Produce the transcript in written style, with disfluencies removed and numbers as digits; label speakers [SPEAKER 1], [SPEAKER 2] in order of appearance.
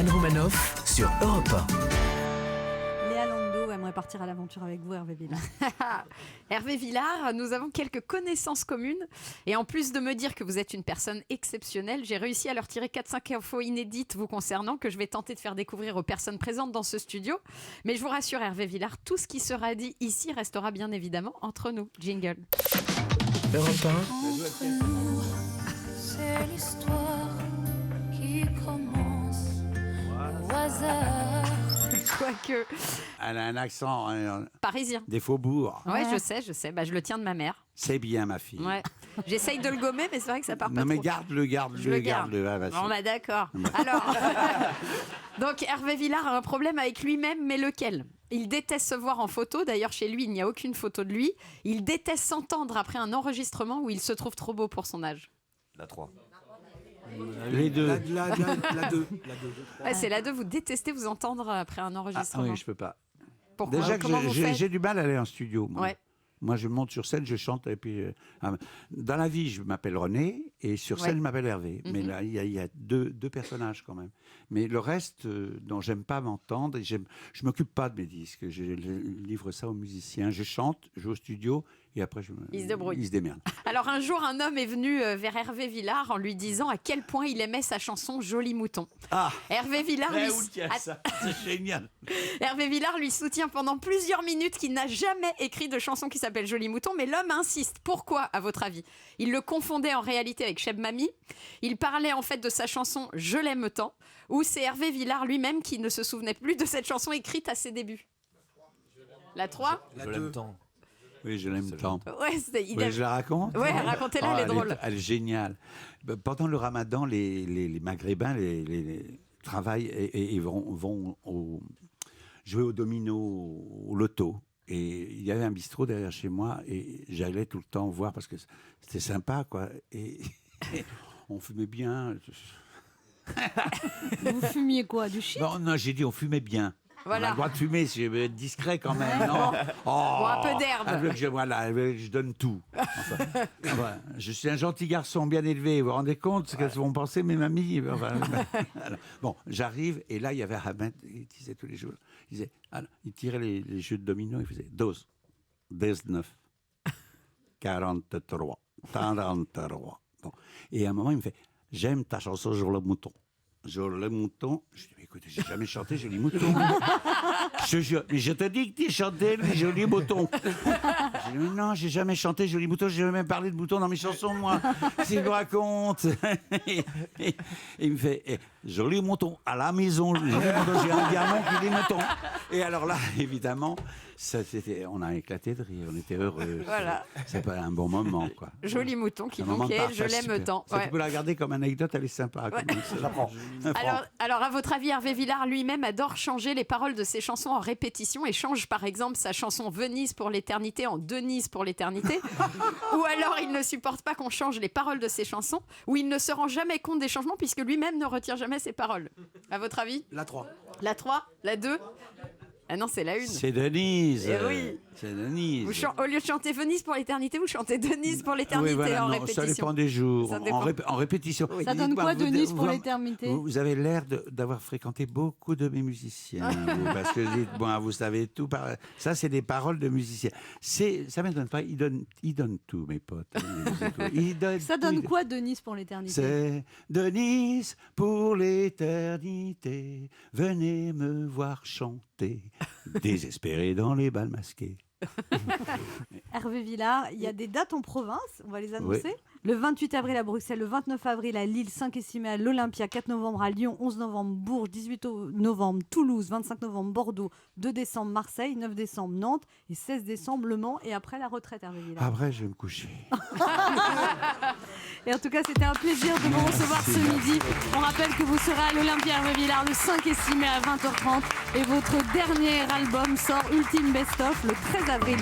[SPEAKER 1] Anne Romanoff sur Europe 1.
[SPEAKER 2] Léa Landau aimerait partir à l'aventure avec vous, Hervé Villard.
[SPEAKER 3] Hervé Villard, nous avons quelques connaissances communes. Et en plus de me dire que vous êtes une personne exceptionnelle, j'ai réussi à leur tirer 4-5 infos inédites vous concernant que je vais tenter de faire découvrir aux personnes présentes dans ce studio. Mais je vous rassure, Hervé Villard, tout ce qui sera dit ici restera bien évidemment entre nous. Jingle.
[SPEAKER 1] Europe
[SPEAKER 4] 1. C'est l'histoire qui commence au hasard.
[SPEAKER 3] Quoique.
[SPEAKER 5] Elle a un accent
[SPEAKER 3] parisien.
[SPEAKER 5] Des faubourgs.
[SPEAKER 3] Ouais, je sais. Bah, je le tiens de ma mère.
[SPEAKER 5] C'est bien, ma fille.
[SPEAKER 3] Ouais. J'essaye de le gommer, mais c'est vrai que ça part pas
[SPEAKER 5] non, mais
[SPEAKER 3] trop.
[SPEAKER 5] garde-le.
[SPEAKER 3] Ouais, bon, bah, d'accord. Alors, donc Hervé Villard a un problème avec lui-même, mais lequel ? Il déteste se voir en photo. D'ailleurs, chez lui, il n'y a aucune photo de lui. Il déteste s'entendre après un enregistrement où il se trouve trop beau pour son âge.
[SPEAKER 6] La 3.
[SPEAKER 5] Les deux.
[SPEAKER 7] La 2.
[SPEAKER 3] Ouais, c'est la 2. Vous détestez vous entendre après un enregistrement.
[SPEAKER 5] Ah oui, je peux pas.
[SPEAKER 3] Pourquoi ?
[SPEAKER 5] Déjà que
[SPEAKER 3] Comment vous faites ?
[SPEAKER 5] j'ai du mal à aller en studio. Moi.
[SPEAKER 3] Ouais.
[SPEAKER 5] Moi, je monte sur scène, je chante, et puis... dans la vie, je m'appelle René, et sur scène, je m'appelle Hervé. Mais là, il y a deux personnages, quand même. Mais le reste, dont j'aime pas m'entendre, et je m'occupe pas de mes disques. Je livre ça aux musiciens. Je chante, je vais au studio, et après,
[SPEAKER 3] il se débrouille.
[SPEAKER 5] Il se démerde.
[SPEAKER 3] Alors, un jour, un homme est venu vers Hervé Villard en lui disant à quel point il aimait sa chanson « Joli mouton ». Hervé Villard
[SPEAKER 5] c'est génial.
[SPEAKER 3] Hervé Villard lui soutient pendant plusieurs minutes qu'il n'a jamais écrit de chanson qui s'appelle Joli mouton, mais l'homme insiste. Pourquoi, à votre avis ? Il le confondait en réalité avec Cheb Mami. Il parlait en fait de sa chanson Je l'aime tant, ou c'est Hervé Villard lui-même qui ne se souvenait plus de cette chanson écrite à ses débuts. La 3 ?
[SPEAKER 6] Je l'aime tant.
[SPEAKER 5] Oui, je l'aime tant.
[SPEAKER 3] Ouais,
[SPEAKER 5] je la raconte.
[SPEAKER 3] Ouais, racontez-la, elle est drôle.
[SPEAKER 5] Elle est géniale. Pendant le ramadan, les Maghrébins travaillent et vont jouer au domino, au loto. Et il y avait un bistrot derrière chez moi et j'allais tout le temps voir parce que c'était sympa, quoi. Et on fumait bien.
[SPEAKER 2] Vous fumiez quoi ? Du shit ?
[SPEAKER 5] Non, j'ai dit on fumait bien.
[SPEAKER 3] Voilà.
[SPEAKER 5] On a le droit de fumer, c'est discret quand même, non ?
[SPEAKER 3] Bon, un peu d'herbe.
[SPEAKER 5] Elle veut que je donne tout. Enfin, je suis un gentil garçon bien élevé, vous vous rendez compte ce qu'elles vont penser mes mamies ? Bon, j'arrive, et là, il y avait Ahmed, il disait tous les jours, il tirait les jeux de domino, il faisait 12, 19, 43, 43. Bon. Et à un moment, il me fait « J'aime ta chanson sur le mouton ». Joli mouton. Je dis, mais écoute, j'ai jamais chanté Joli mouton. Je te dis que tu chantais les Jolis moutons. Je dis, mais non, j'ai jamais chanté Joli mouton, j'ai jamais parlé de moutons dans mes chansons, moi. Qu'est-ce qu'il me raconte ? Et il me fait, Joli mouton, à la maison. J'ai un diamant qui dit mouton. Et alors là, évidemment, on a éclaté de rire, on était heureux.
[SPEAKER 3] Voilà.
[SPEAKER 5] C'est pas un bon moment, quoi.
[SPEAKER 3] Joli mouton qui manquait, je l'aime tant.
[SPEAKER 5] Ça, tu peux la garder comme anecdote, elle est sympa.
[SPEAKER 3] Ouais.
[SPEAKER 5] J'apprends.
[SPEAKER 3] Alors, à votre avis, Hervé Villard lui-même adore changer les paroles de ses chansons en répétition et change par exemple sa chanson Venise pour l'éternité en Denise pour l'éternité. Ou alors il ne supporte pas qu'on change les paroles de ses chansons, ou il ne se rend jamais compte des changements puisque lui-même ne retient jamais ses paroles. À votre avis ?
[SPEAKER 7] La 3.
[SPEAKER 3] La 3 ? La 2 ? Ah non, c'est la 1.
[SPEAKER 5] C'est Denise.
[SPEAKER 3] Eh oui.
[SPEAKER 5] C'est Denise.
[SPEAKER 3] Au lieu de chanter Venise pour l'éternité, vous chantez Denise pour l'éternité en répétition.
[SPEAKER 5] Ça dépend des jours. En répétition.
[SPEAKER 2] Oui. Ça donne quoi, Denise pour l'éternité ?
[SPEAKER 5] Vous avez l'air d'avoir fréquenté beaucoup de mes musiciens. Parce que vous savez tout. Ça, c'est des paroles de musiciens. Ça ne m'étonne pas. Ils donnent tout, mes potes.
[SPEAKER 2] Ça donne quoi, Denise pour l'éternité ?
[SPEAKER 5] C'est Denise pour l'éternité. Venez me voir chanter. Désespéré dans les bals masqués.
[SPEAKER 2] Hervé Villard, il y a des dates en province, on va les annoncer.
[SPEAKER 5] Oui.
[SPEAKER 2] Le 28 avril à Bruxelles, le 29 avril à Lille, 5 et 6 mai à l'Olympia, 4 novembre à Lyon, 11 novembre Bourges, 18 novembre Toulouse, 25 novembre Bordeaux, 2 décembre Marseille, 9 décembre Nantes et 16 décembre Le Mans. Et après la retraite, Hervé Villard.
[SPEAKER 5] Après, je vais me coucher.
[SPEAKER 2] Et en tout cas, c'était un plaisir de vous recevoir ce midi. On rappelle que vous serez à l'Olympia Hervé Villard le 5 et 6 mai à 20h30 et votre dernier album sort Ultime Best Of le 13 avril.